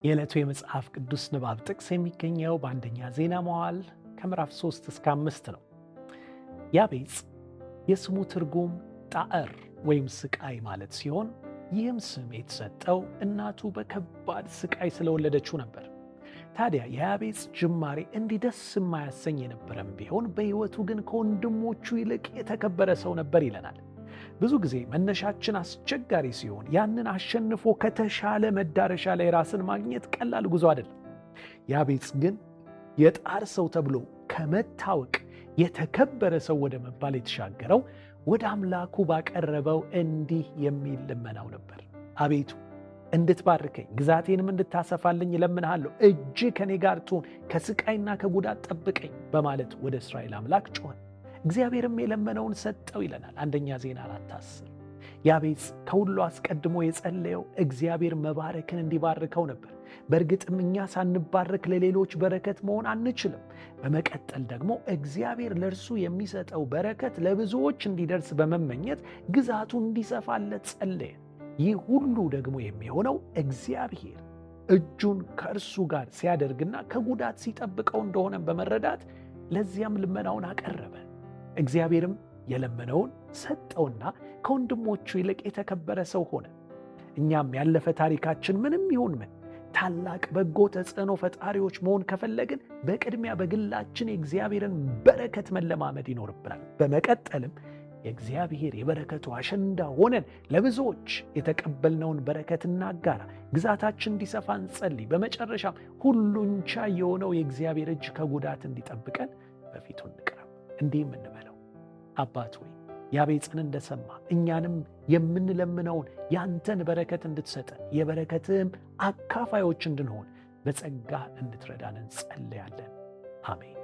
የዕለቱ የመጽሐፍ ቅዱስ ንባብ ጥቅስ የሚገኘው በአንደኛ ዜና መዋዕል ከምዕራፍ 3 እስከ 5 ነው። ያቤጽ የስሙ ትርጉም ጣዕር ወይም ስቃይ ማለት ሲሆን ይህም ስም የተሰጠው እናቱ በከባድ ስቃይ ስለወለደችው ነበር። ታዲያ የያቤጽ ጅማሬ እንዲህ ደስ የማያሰኝ የነበረም ቢሆን በሕይወቱ ግን ከወንድሞቹ ይልቅ የተከበረ ሰው ነበር ይለናል። ብዙ ጊዜ መነሻችን አስቸጋሪ ሲሆን ያንን አሸንፎ ከተሻለ መዳረሻ ላይ ራስን ማግኘት ቀላል ጉዞ አይደለም። ያቤጽ ግን የጣር ሰው ተብሎ ከመታወቅ የተከበረ ሰው ወደ መባል የተሻገረው ወደ አምላኩ ባቀረበው እንዲህ የሚል ልመናው ነበር። አቤቱ እንድትባርከኝ ግዛቴንም እንድታሰፋልኝ እለምንሃለሁ፣ እጅ ከኔ ጋር ትሁን፣ ከስቃይና ከጉዳት ጠብቀኝ በማለት ወደ እስራኤል አምላክ ጮኸ። እግዚአብሔርም የለመነውን ሰጠው ይለናል አንደኛ ዜና 4:10። ያቤጽ ከሁሉ አስቀድሞ የጸለየው እግዚአብሔር መባረክን እንዲባርከው ነበር። በእርግጥም እኛ ሳንባረክ ለሌሎች በረከት መሆን አንችልም። በመቀጠል ደግሞ እግዚአብሔር ለእርሱ የሚሰጠው በረከት ለብዙዎች እንዲደርስ በመመኘት ግዛቱ እንዲሰፋለት ጸለየ። ይህ ሁሉ ደግሞ የሚሆነው እግዚአብሔር እጁን ከእርሱ ጋር ሲያደርግና ከጉዳት ሲጠብቀው እንደሆነ በመረዳት ለዚያም ልመናውን አቀረበ። እግዚአብሔርም የለመነውን ሰጠውና ከወንድሞቹ ይልቅ የተከበረ ሰው ሆነ። እኛም ያለፈ ታሪካችን ምንም ይሁን ምን ታላቅ በጎ ተጽዕኖ ፈጣሪዎች መሆን ከፈለግን በቅድሚያ በግላችን የእግዚአብሔርን በረከት መለማመድ ይኖርብናል። በመቀጠልም የእግዚአብሔር የበረከቱ አሸንዳ ሆነን ለብዙዎች የተቀበልነውን በረከት እናጋራ፣ ግዛታችን እንዲሰፋ እንጸልይ። በመጨረሻም ሁሉን ቻይ የሆነው የእግዚአብሔር እጅ ከጉዳት እንዲጠብቀን በፊቱ እንቅረብ። እንዲህም እንበለው፣ አባት ሆይ ያቤጽን እንደሰማ እኛንም የምንለምነውን ያንተን በረከት እንድትሰጠን የበረከትህም አካፋዮች እንድንሆን በጸጋ እንድትረዳን እንጸልያለን። አሜን።